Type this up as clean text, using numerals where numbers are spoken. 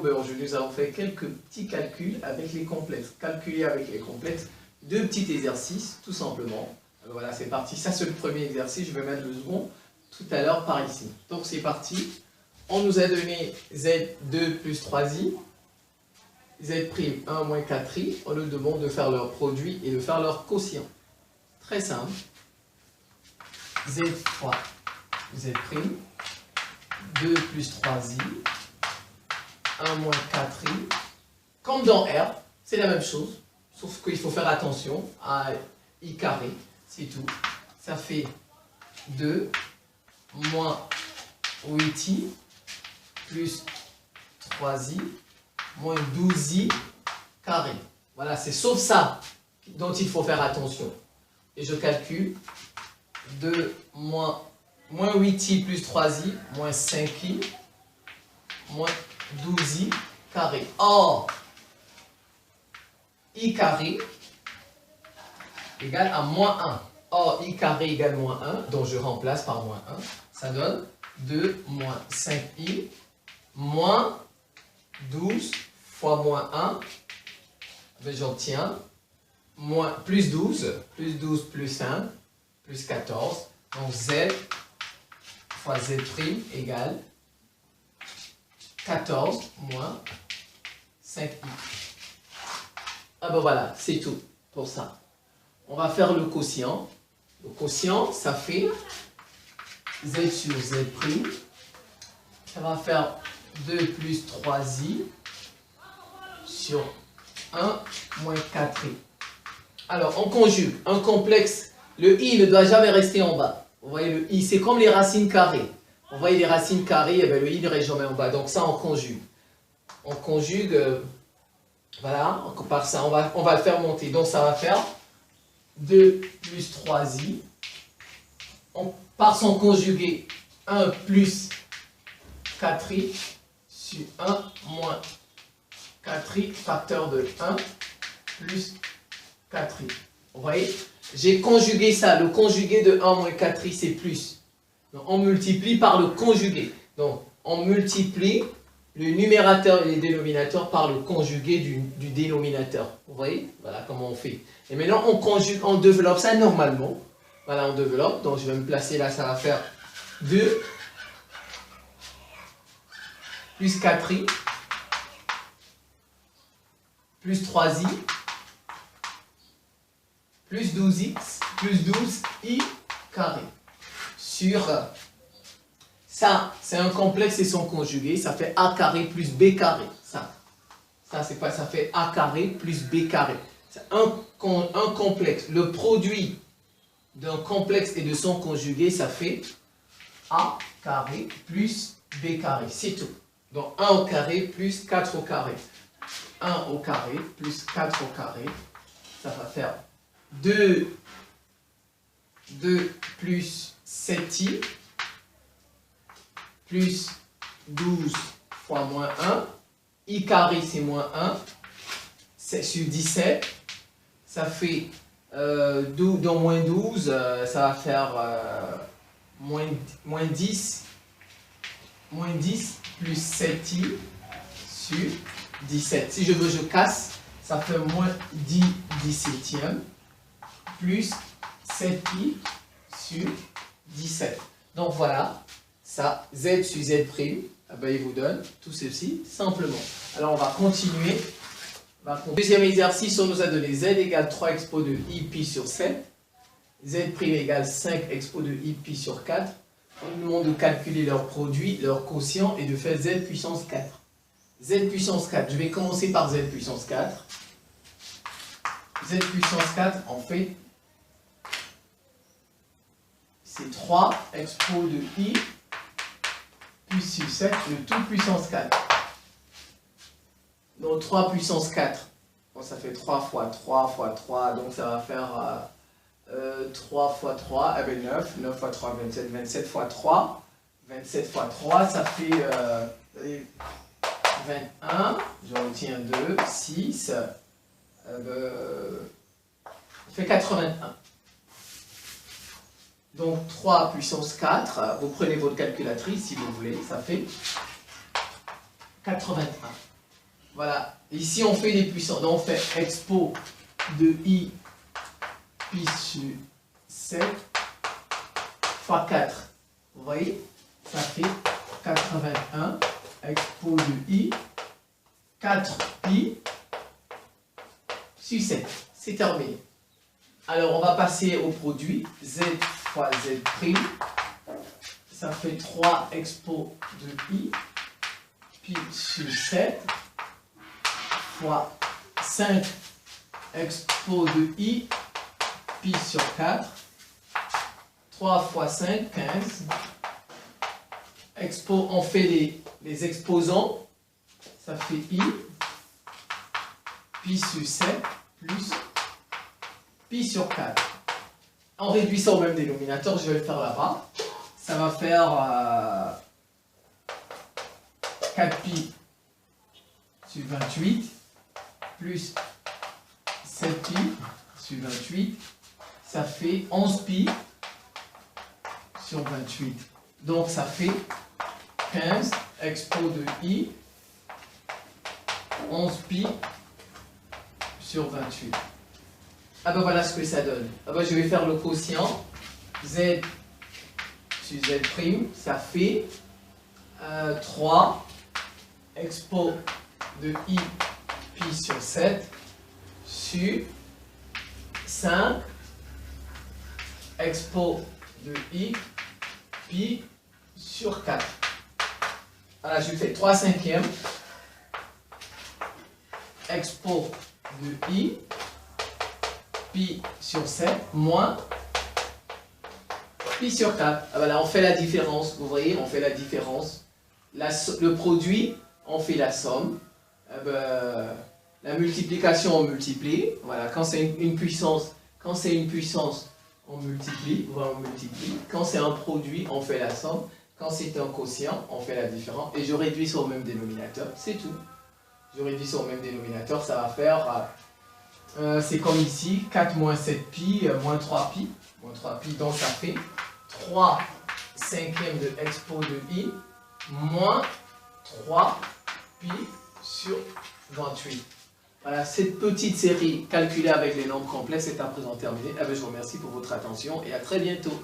Aujourd'hui, nous avons fait quelques petits calculs avec les complexes. Calculer avec les complexes, deux petits exercices, tout simplement. Alors voilà, c'est parti. Ça, c'est le premier exercice. Je vais mettre le second tout à l'heure par ici. Donc, c'est parti. On nous a donné Z2 plus 3i, Z'1 moins 4i. On nous demande de faire leur produit et de faire leur quotient. Très simple. Z fois Z', 2 plus 3i, 1 moins 4i. Comme dans R, c'est la même chose, sauf qu'il faut faire attention à i carré, c'est tout. Ça fait 2 moins 8i plus 3i moins 12i carré. Voilà, c'est sauf ça dont il faut faire attention. Et je calcule 2 moins 8i plus 3i moins 5i moins 12i carré. Or, i carré égale à moins 1. Or, i carré égale moins 1, donc je remplace par moins 1. Ça donne 2 moins 5i moins 12 fois moins 1. J'obtiens plus 12 plus 1 plus 14. Donc, z fois z' égale 14 moins 5i. Ah ben voilà, c'est tout pour ça. On va faire le quotient. Le quotient, ça fait z sur z'. Ça va faire 2 plus 3i sur 1 moins 4i. Alors, on conjugue. Un complexe, le i ne doit jamais rester en bas. Vous voyez, le i, c'est comme les racines carrées. Vous voyez les racines carrées, et bien le i ne reste jamais en bas. Donc ça, on conjugue. On conjugue, voilà, par ça, on va le faire monter. Donc ça va faire 2 plus 3i. Par son conjugué, 1 plus 4i sur 1 moins 4i, facteur de 1 plus 4i. Vous voyez, j'ai conjugué ça. Le conjugué de 1 moins 4i, c'est plus. Donc, on multiplie par le conjugué. Donc, on multiplie le numérateur et le dénominateur par le conjugué du dénominateur. Vous voyez? Voilà comment on fait. Et maintenant, on conjugue, on développe ça normalement. Voilà, on développe. Donc, je vais me placer là, ça va faire 2 plus 4i plus 3i plus 12x plus 12i carré. Sur ça, c'est un complexe et son conjugué, ça fait a carré plus b carré. Ça c'est pas, ça fait a carré plus b carré. C'est un complexe. Le produit d'un complexe et de son conjugué, ça fait a carré plus b carré. C'est tout. Donc 1 au carré plus 4 au carré. 1 au carré plus 4 au carré. Ça va faire 2 plus 7i plus 12 fois moins 1. I carré, c'est moins 1. C'est sur 17. Ça fait dans moins 12, ça va faire moins 10. Moins 10 plus 7i sur 17. Si je veux, je casse. Ça fait moins 10 17e plus 7i sur 17. Donc voilà, ça, z sur z', eh ben, il vous donne tout ceci simplement. Alors on va continuer. Deuxième exercice, on nous a donné z égale 3 expo de i pi sur 7. Z' égale 5 expo de i pi sur 4. On nous demande de calculer leur produit, leur quotient et de faire z puissance 4. Z puissance 4, je vais commencer par z puissance 4. Z puissance 4, en fait, c'est 3 expo de i puis sur 7, le tout puissance 4. Donc 3 puissance 4, bon, ça fait 3 fois 3 fois 3, donc ça va faire 3 fois 3, eh bien 9, 9 fois 3, 27, 27 fois 3, 27 fois 3, ça fait 21, je obtient 2, 6, on fait 81. Donc 3 puissance 4, vous prenez votre calculatrice si vous voulez, ça fait 81. Voilà, ici on fait les puissances, donc on fait expo de I pi sur 7 fois 4. Vous voyez, ça fait 81 expo de I 4 pi sur 7. C'est terminé. Alors on va passer au produit Z fois Z'. Ça fait 3 expo de I pi sur 7 fois 5 expo de I pi sur 4. 3 fois 5, 15. Expo, on fait les exposants. Ça fait I pi sur 7 plus pi sur 4. On réduit ça au même dénominateur, je vais le faire là-bas. Ça va faire 4 pi sur 28 plus 7 pi sur 28. Ça fait 11 pi sur 28. Donc ça fait 15 expo de I 11 pi sur 28. Ah ben voilà ce que ça donne. Ah ben je vais faire le quotient. Z sur Z', ça fait 3 expo de I pi sur 7 sur 5 expo de I pi sur 4. Voilà, je fais 3 cinquièmes expo de I pi sur 7 moins pi sur 4. Ah ben là, on fait la différence, vous voyez, on fait la différence. Le produit, on fait la somme. Ah ben, la multiplication, on multiplie. Voilà, quand c'est une puissance, on multiplie, on multiplie. Quand c'est un produit, on fait la somme. Quand c'est un quotient, on fait la différence. Et je réduis ça au même dénominateur, c'est tout. Je réduis ça au même dénominateur, ça va faire, c'est comme ici, 4 moins 7 pi, moins 3 pi. Moins 3 pi, donc ça fait 3 cinquièmes de expo de I, moins 3 pi sur 28. Voilà, cette petite série calculée avec les nombres complexes est à présent terminée. Je vous remercie pour votre attention et à très bientôt.